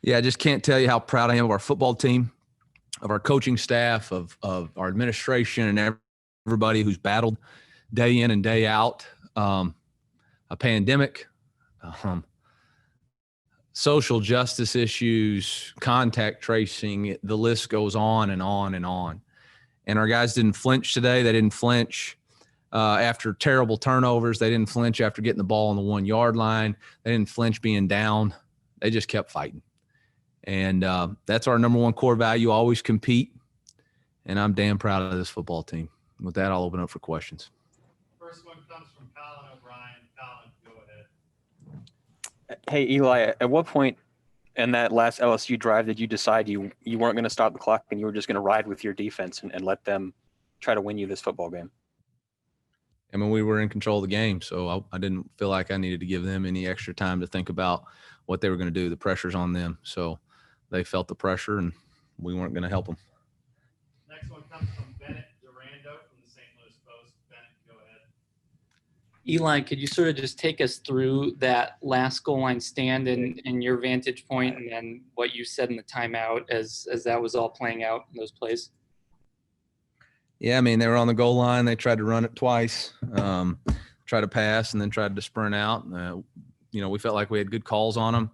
Yeah, I just can't tell you how proud I am of our football team, of our coaching staff, of our administration, and everybody who's battled day in and day out. A pandemic, social justice issues, contact tracing, the list goes on and on and on. And our guys didn't flinch today. They didn't flinch after terrible turnovers. They didn't flinch after getting the ball on the 1 yard line. They didn't flinch being down. They just kept fighting. And that's our number one core value, always compete. And I'm damn proud of this football team. With that, I'll open up for questions. First one comes from Colin O'Brien. Colin, go ahead. Hey, Eli, at what point in that last LSU drive did you decide you weren't going to stop the clock and you were just going to ride with your defense and let them try to win you this football game? I mean, we were in control of the game, so I didn't feel like I needed to give them any extra time to think about what they were going to do. The pressure's on them. So they felt the pressure, and we weren't going to help them. Next one comes from Bennett Durando from the St. Louis Post. Bennett, go ahead. Eli, could you sort of just take us through that last goal line stand and your vantage point, and then what you said in the timeout as that was all playing out in those plays? Yeah, I mean, they were on the goal line. They tried to run it twice, tried to pass, and then tried to sprint out. We felt like we had good calls on them.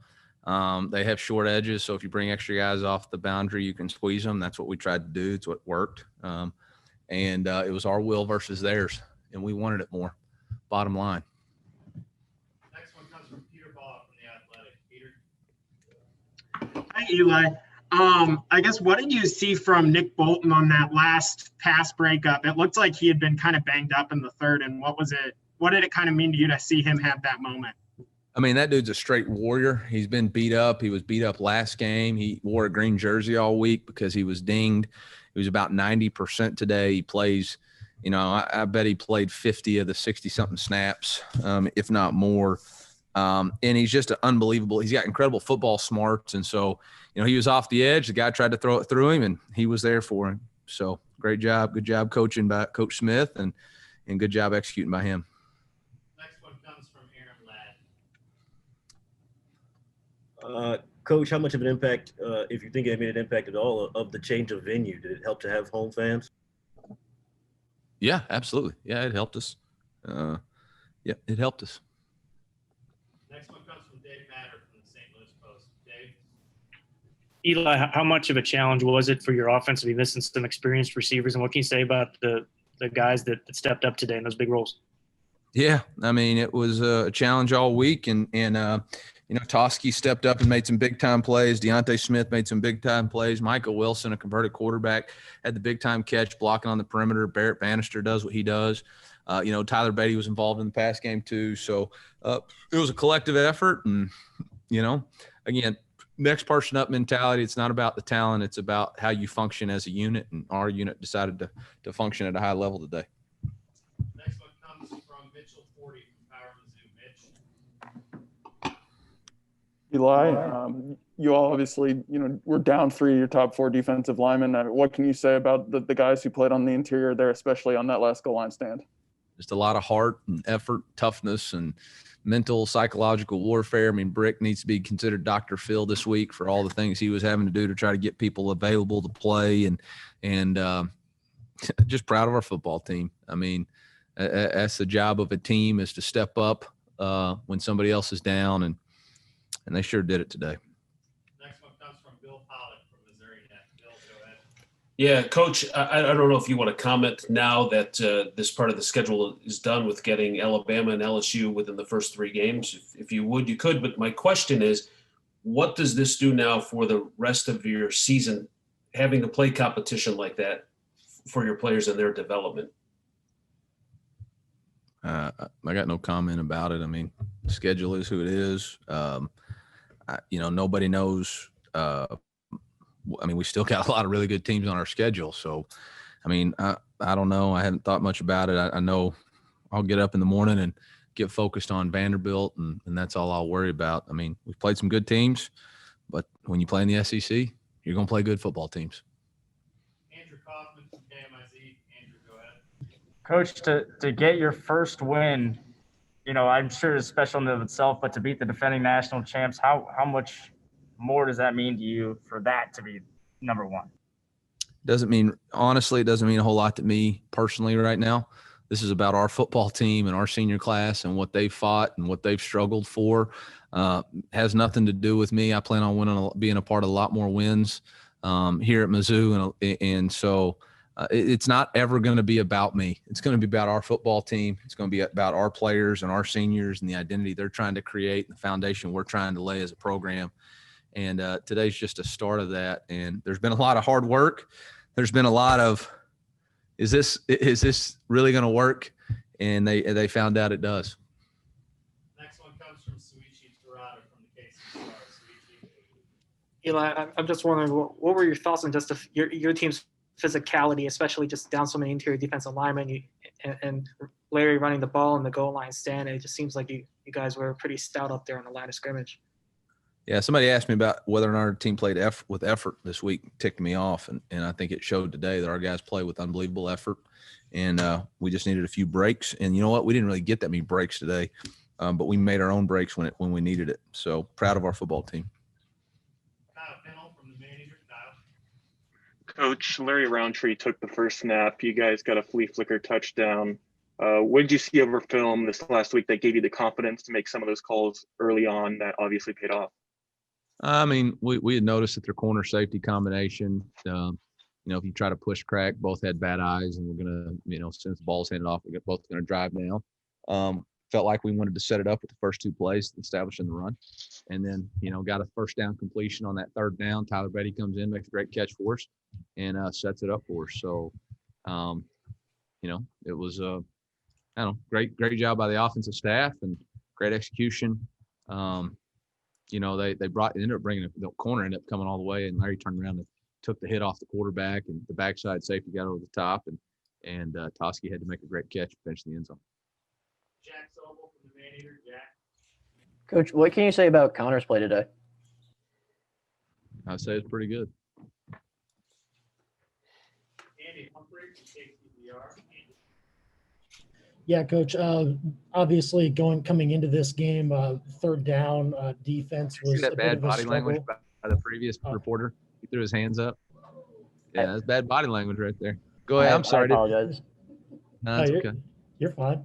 They have short edges, so if you bring extra guys off the boundary, you can squeeze them. That's what we tried to do. It's what worked. And it was our will versus theirs, and we wanted it more, bottom line. Next one comes from Peter Ball from The Athletic. Peter? Hi, Eli. I guess what did you see from Nick Bolton on that last pass breakup? It looked like he had been kind of banged up in the third, and what did it kind of mean to you to see him have that moment? I mean, that dude's a straight warrior. He's been beat up. He was beat up last game. He wore a green jersey all week because he was dinged. He was about 90% today. He plays, I bet he played 50 of the 60-something snaps, if not more. And he's just unbelievable. He's got incredible football smarts. And so, he was off the edge. The guy tried to throw it through him, and he was there for him. So great job. Good job coaching by Coach Smith, and good job executing by him. Next one comes from Aaron Ladd. Coach, how much of an impact, if you think it made an impact at all, of the change of venue? Did it help to have home fans? Yeah, absolutely. Yeah, it helped us. It helped us. Next one comes from Dave Matter from the St. Louis Post. Dave? Eli, how much of a challenge was it for your offense to be missing some experienced receivers, and what can you say about the guys that stepped up today in those big roles? Yeah, I mean, it was a challenge all week, and Toski stepped up and made some big-time plays. Deontay Smith made some big-time plays. Michael Wilson, a converted quarterback, had the big-time catch, blocking on the perimeter. Barrett Bannister does what he does. Tyler Beatty was involved in the pass game too. So it was a collective effort. And, again, next person up mentality. It's not about the talent. It's about how you function as a unit. And our unit decided to function at a high level today. Next one comes from Mitchell Forty from Power Mizzou. Mitch? Eli, you all obviously, were down 3 of your top 4 defensive linemen. What can you say about the guys who played on the interior there, especially on that last goal line stand? Just a lot of heart and effort, toughness, and mental, psychological warfare. I mean, Brick needs to be considered Dr. Phil this week for all the things he was having to do to try to get people available to play, and just proud of our football team. I mean, that's the job of a team, is to step up when somebody else is down, and they sure did it today. Next one comes from Bill Pollock from Missouri Net. Bill, go ahead. Yeah, Coach, I don't know if you want to comment now that this part of the schedule is done with getting Alabama and LSU within the first 3 games. If you would, you could. But my question is, what does this do now for the rest of your season, having to play competition like that for your players and their development? I got no comment about it. I mean, the schedule is who it is. Nobody knows. We still got a lot of really good teams on our schedule. So, I don't know. I haven't thought much about it. I know I'll get up in the morning and get focused on Vanderbilt, and that's all I'll worry about. I mean, we've played some good teams, but when you play in the SEC, you're going to play good football teams. Andrew Kaufman from KMIZ. Andrew, go ahead. Coach, to get your first win, I'm sure it's special in and of itself, but to beat the defending national champs, how much more does that mean to you for that to be number one? Honestly, it doesn't mean a whole lot to me personally right now. This is about our football team and our senior class and what they've fought and what they've struggled for. Has nothing to do with me. I plan on being a part of a lot more wins here at Mizzou. And so it's not ever going to be about me. It's going to be about our football team. It's going to be about our players and our seniors and the identity they're trying to create and the foundation we're trying to lay as a program. And today's just a start of that. And there's been a lot of hard work. There's been a lot of, is this really going to work? And they found out it does. Next one comes from Suichi Torada from the KC Star. Suichi. Eli, I'm just wondering, what were your thoughts on just your team's physicality, especially just down so many interior defensive linemen and Larry running the ball in the goal line stand? It just seems like you guys were pretty stout up there on the line of scrimmage. Yeah, somebody asked me about whether or not our team played with effort this week. Ticked me off, and I think it showed today that our guys play with unbelievable effort, and we just needed a few breaks. And you know what? We didn't really get that many breaks today, but we made our own breaks when we needed it. So proud of our football team. Kyle Pennell from the manager. Kyle. Coach, Larry Roundtree took the first snap. You guys got a flea flicker touchdown. What did you see over film this last week that gave you the confidence to make some of those calls early on that obviously paid off? I mean, we had noticed that their corner safety combination, if you try to push crack, both had bad eyes, and we're going to, since the ball's handed off, we're both going to drive now. Felt like we wanted to set it up with the first two plays, establishing the run. And then, got a first down completion on that third down. Tyler Betty comes in, makes a great catch for us, and sets it up for us. So, it was great job by the offensive staff and great execution. They ended up bringing the corner, ended up coming all the way, and Larry turned around and took the hit off the quarterback, and the backside safety got over the top, and Toski had to make a great catch to finish the end zone. Jack Sobel from the manager. Jack. Coach, what can you say about Connor's play today? I'd say it's pretty good. Andy Humphrey from KCBR. Andy. Yeah, Coach. Obviously, coming into this game, third down defense was See that a bad bit of a body struggle. language by the previous reporter? He threw his hands up. Yeah, that's bad body language right there. Go ahead. I'm sorry. I apologize. No, that's okay. You're fine.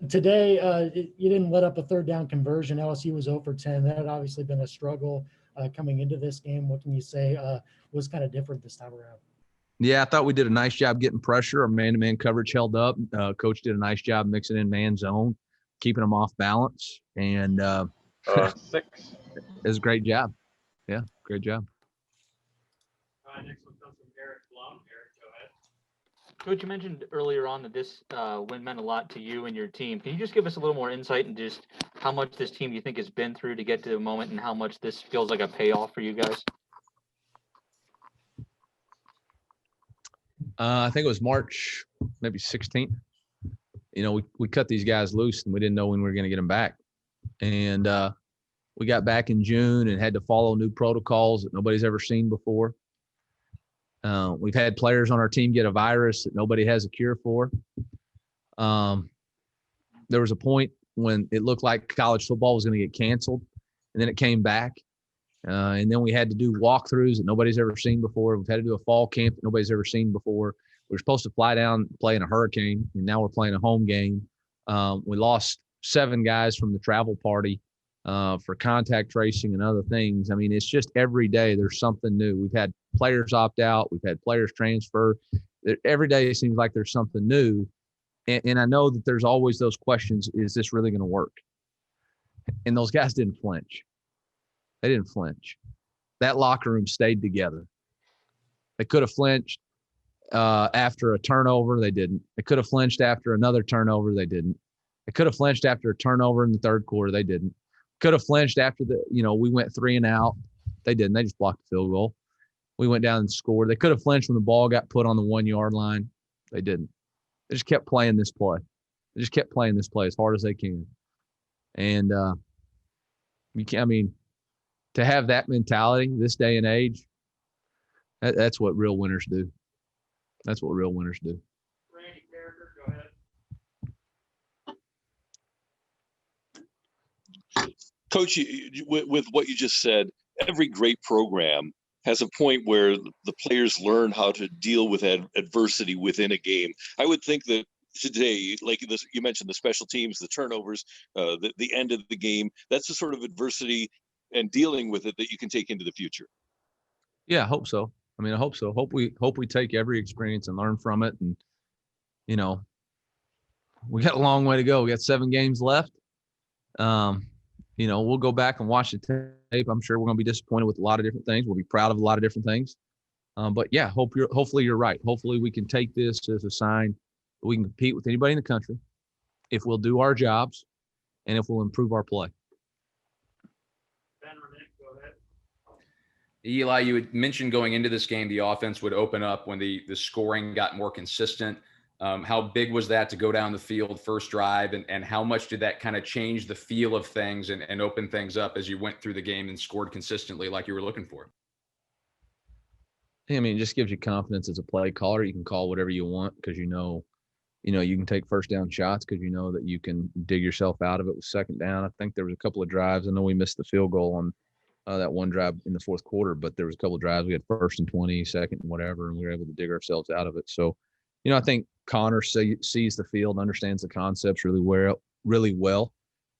Today, you didn't let up a third down conversion. LSU was 0 for 10. That had obviously been a struggle coming into this game. What can you say was kind of different this time around? Yeah, I thought we did a nice job getting pressure. Our man-to-man coverage held up. Coach did a nice job mixing in man zone, keeping them off balance. And 6. it was a great job. Yeah, great job. All right, next one comes from Eric Blum. Eric, go ahead. Coach, you mentioned earlier on that this win meant a lot to you and your team. Can you just give us a little more insight into just how much this team you think has been through to get to the moment and how much this feels like a payoff for you guys? I think it was March, maybe 16th. We cut these guys loose and we didn't know when we were going to get them back. And we got back in June and had to follow new protocols that nobody's ever seen before. We've had players on our team get a virus that nobody has a cure for. There was a point when it looked like college football was going to get canceled, and then it came back. And then we had to do walkthroughs that nobody's ever seen before. We've had to do a fall camp that nobody's ever seen before. We were supposed to fly down, play in a hurricane, and now we're playing a home game. We lost 7 guys from the travel party for contact tracing and other things. I mean, it's just every day there's something new. We've had players opt out. We've had players transfer. Every day it seems like there's something new. And I know that there's always those questions, is this really going to work? And those guys didn't flinch. They didn't flinch. That locker room stayed together. They could have flinched after a turnover. They didn't. They could have flinched after another turnover. They didn't. They could have flinched after a turnover in the third quarter. They didn't. Could have flinched after we went 3 and out. They didn't. They just blocked the field goal. We went down and scored. They could have flinched when the ball got put on the 1-yard line. They didn't. They just kept playing this play. They just kept playing this play as hard as they can. And to have that mentality this day and age, that's what real winners do. That's what real winners do. Randy Carricker, go ahead. Coach, with what you just said, every great program has a point where the players learn how to deal with adversity within a game. I would think that today, like this, you mentioned the special teams, the turnovers, the end of the game, that's the sort of adversity and dealing with it that you can take into the future. Yeah, I hope so. I mean, I hope so. Hope we take every experience and learn from it. And, you know, we got a long way to go. We got 7 games left. You know, we'll go back and watch the tape. I'm sure we're going to be disappointed with a lot of different things. We'll be proud of a lot of different things. But yeah, hopefully you're right. Hopefully we can take this as a sign that we can compete with anybody in the country if we'll do our jobs and if we'll improve our play. Eli, you had mentioned going into this game, the offense would open up when the scoring got more consistent. How big was that to go down the field first drive, and how much did that kind of change the feel of things and open things up as you went through the game and scored consistently like you were looking for? I mean, it just gives you confidence as a play caller. You can call whatever you want because you know you can take first down shots because you know that you can dig yourself out of it with second down. I think there was a couple of drives. I know we missed the field goal on that one drive in the fourth quarter, but there was a couple of drives. We had 1st and 20, 2nd and whatever, and we were able to dig ourselves out of it. So, you know, I think Connor sees the field, understands the concepts really well.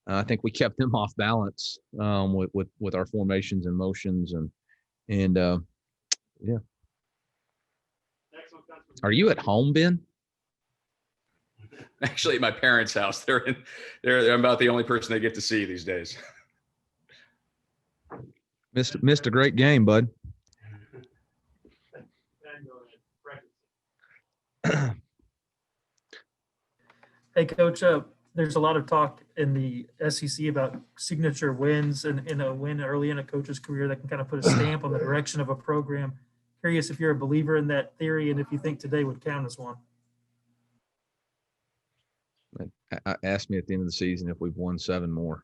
I think we kept him off balance with our formations and motions and yeah. Are you at home, Ben? Actually, at my parents' house. They're about the only person they get to see these days. Missed a great game, bud. Hey, Coach, there's a lot of talk in the SEC about signature wins and a win early in a coach's career that can kind of put a stamp on the direction of a program. Curious if you're a believer in that theory and if you think today would count as one. Ask me at the end of the season if we've won 7 more.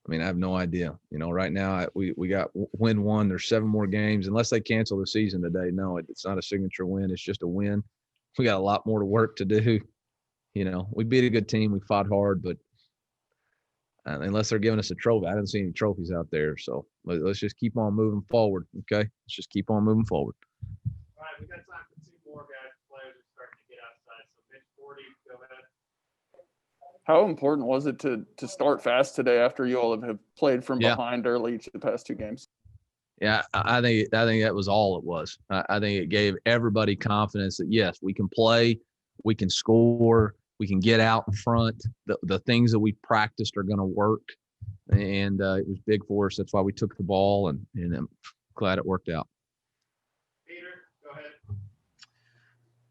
I mean, I have no idea. You know, right now we got win 1. There's 7 more games. Unless they cancel the season today, no, it's not a signature win. It's just a win. We got a lot more to work to do. You know, we beat a good team. We fought hard, but unless they're giving us a trophy, I didn't see any trophies out there. So let's just keep on moving forward. Okay, let's just keep on moving forward. All right, we got time for 2 more guys. Players are starting to get outside. So Mitch 40, go ahead. How important was it to start fast today after you all have played from behind early each of the past 2 games? Yeah, I think that was all it was. I think it gave everybody confidence that yes, we can play, we can score, we can get out in front. The things that we practiced are going to work, and it was big for us. That's why we took the ball, and I'm glad it worked out. Peter, go ahead.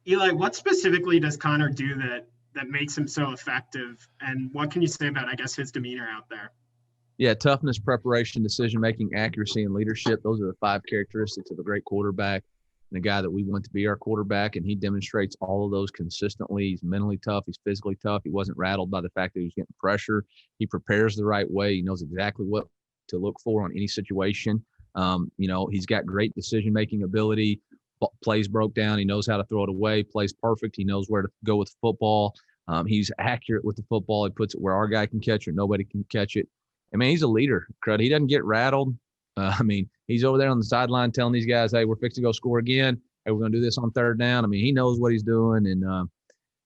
Eli, what specifically does Connor do that makes him so effective? And what can you say about, I guess, his demeanor out there? Yeah, toughness, preparation, decision-making, accuracy, and leadership. Those are the 5 characteristics of a great quarterback and a guy that we want to be our quarterback, and he demonstrates all of those consistently. He's mentally tough. He's physically tough. He wasn't rattled by the fact that he was getting pressure. He prepares the right way. He knows exactly what to look for on any situation. You know, he's got great decision-making ability. Plays broke down. He knows how to throw it away. Plays perfect. He knows where to go with the football. He's accurate with the football. He puts it where our guy can catch it. Nobody can catch it. I mean, he's a leader, Crud. He doesn't get rattled. I mean, he's over there on the sideline telling these guys, hey, we're fixing to go score again. Hey, we're going to do this on 3rd down. I mean, he knows what he's doing. And, you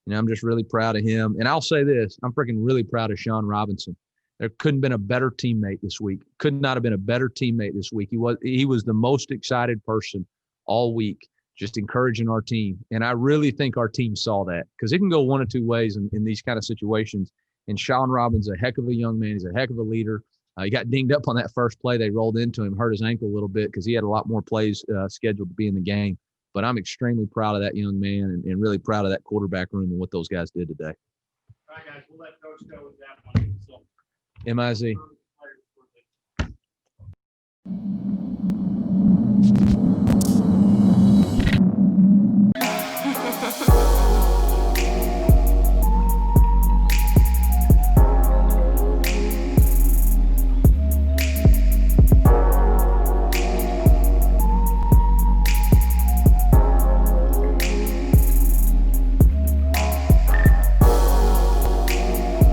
know, I'm just really proud of him. And I'll say this, I'm freaking really proud of Sean Robinson. There couldn't have been a better teammate this week. Could not have been a better teammate this week. He was the most excited person all week, just encouraging our team. And I really think our team saw that because it can go one of 2 ways in these kind of situations. And Sean Robinson's a heck of a young man. He's a heck of a leader. He got dinged up on that first play. They rolled into him, hurt his ankle a little bit because he had a lot more plays scheduled to be in the game. But I'm extremely proud of that young man and really proud of that quarterback room and what those guys did today. All right, guys, we'll let Coach go with that one. So. MIZ.